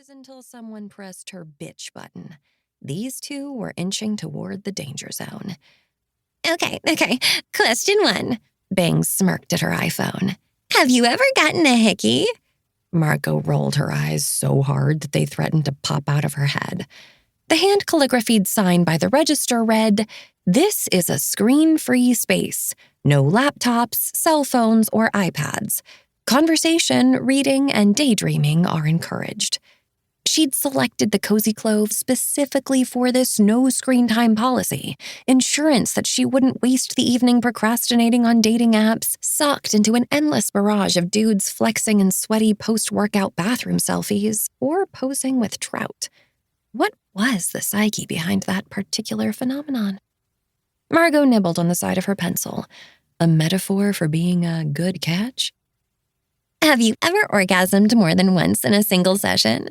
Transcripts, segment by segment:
was until someone pressed her bitch button. These two were inching toward the danger zone. Okay. Question 1. Bangs smirked at her iPhone. Have you ever gotten a hickey? Margot rolled her eyes so hard that they threatened to pop out of her head. The hand calligraphied sign by the register read, "This is a screen-free space. No laptops, cell phones, or iPads. Conversation, reading, and daydreaming are encouraged." She'd selected the Cozy Clove specifically for this no screen time policy, insurance that she wouldn't waste the evening procrastinating on dating apps, sucked into an endless barrage of dudes flexing in sweaty post-workout bathroom selfies, or posing with trout. What was the psyche behind that particular phenomenon? Margot nibbled on the side of her pencil. A metaphor for being a good catch? Have you ever orgasmed more than once in a single session?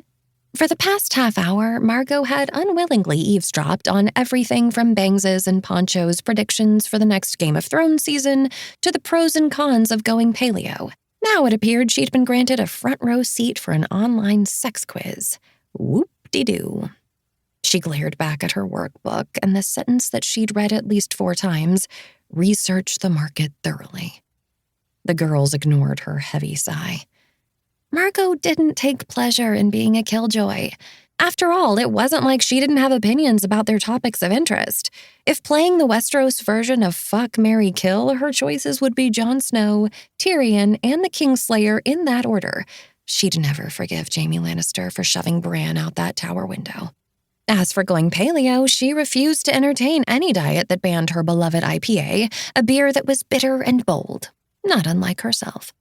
For the past half hour, Margot had unwillingly eavesdropped on everything from Bangs's and Poncho's predictions for the next Game of Thrones season to the pros and cons of going paleo. Now it appeared she'd been granted a front-row seat for an online sex quiz. Whoop-de-doo. She glared back at her workbook and the sentence that she'd read at least 4 times, "Research the market thoroughly." The girls ignored her heavy sigh. Margot didn't take pleasure in being a killjoy. After all, it wasn't like she didn't have opinions about their topics of interest. If playing the Westeros version of Fuck, Marry, Kill, her choices would be Jon Snow, Tyrion, and the Kingslayer in that order. She'd never forgive Jaime Lannister for shoving Bran out that tower window. As for going paleo, she refused to entertain any diet that banned her beloved IPA, a beer that was bitter and bold, not unlike herself.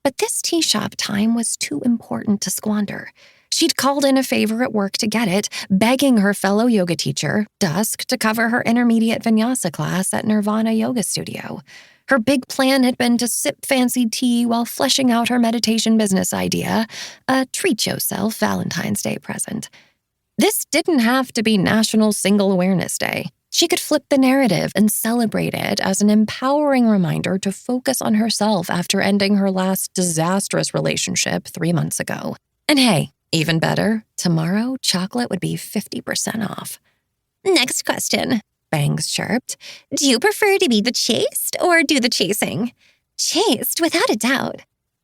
But this tea shop time was too important to squander. She'd called in a favor at work to get it, begging her fellow yoga teacher, Dusk, to cover her intermediate vinyasa class at Nirvana Yoga Studio. Her big plan had been to sip fancy tea while fleshing out her meditation business idea, a treat-yourself Valentine's Day present. This didn't have to be National Single Awareness Day. She could flip the narrative and celebrate it as an empowering reminder to focus on herself after ending her last disastrous relationship 3 months ago. And hey, even better, tomorrow chocolate would be 50% off. Next question, Bangs chirped. Do you prefer to be the chased or do the chasing? Chased, without a doubt.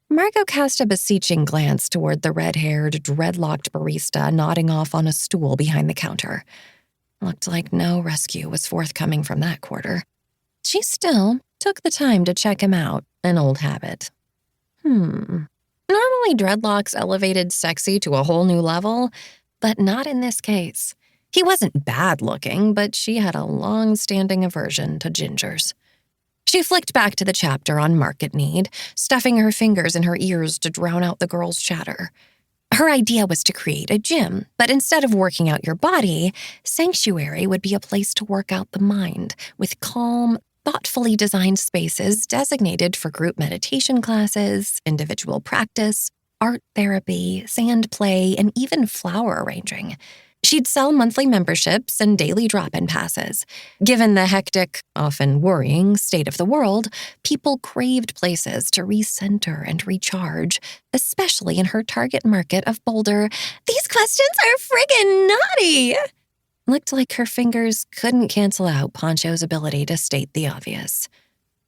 Margot cast a beseeching glance toward the red-haired, dreadlocked barista nodding off on a stool behind the counter. Looked like no rescue was forthcoming from that quarter. She still took the time to check him out, an old habit. Normally dreadlocks elevated sexy to a whole new level, but not in this case. He wasn't bad-looking, but she had a long-standing aversion to gingers. She flicked back to the chapter on market need, stuffing her fingers in her ears to drown out the girls' chatter. Her idea was to create a gym, but instead of working out your body, Sanctuary would be a place to work out the mind, with calm, thoughtfully designed spaces designated for group meditation classes, individual practice, art therapy, sand play, and even flower arranging. She'd sell monthly memberships and daily drop-in passes. Given the hectic, often worrying state of the world, people craved places to recenter and recharge, especially in her target market of Boulder. These questions are friggin' naughty! Looked like her fingers couldn't cancel out Poncho's ability to state the obvious.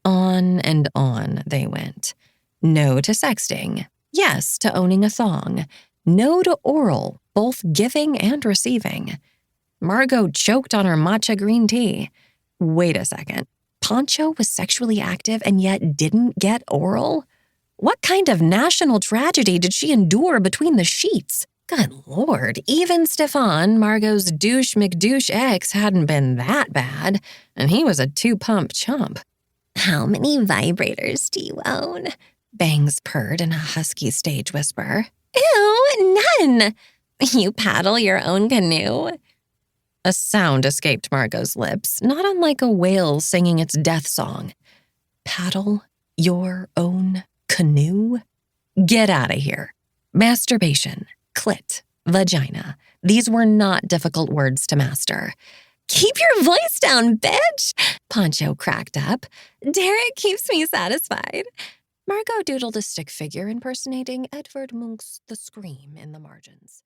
On and on they went. No to sexting. Yes to owning a thong. No to oral, both giving and receiving. Margot choked on her matcha green tea. Wait a second. Poncho was sexually active and yet didn't get oral? What kind of national tragedy did she endure between the sheets? Good Lord, even Stefan, Margot's douche McDouche ex, hadn't been that bad, and he was a 2-pump chump. How many vibrators do you own? Bangs purred in a husky stage whisper. Ew, none! You paddle your own canoe? A sound escaped Margot's lips, not unlike a whale singing its death song. Paddle your own canoe? Get out of here. Masturbation, clit, vagina. These were not difficult words to master. Keep your voice down, bitch! Poncho cracked up. Derek keeps me satisfied. Margot doodled a stick figure impersonating Edvard Munch's The Scream in the margins.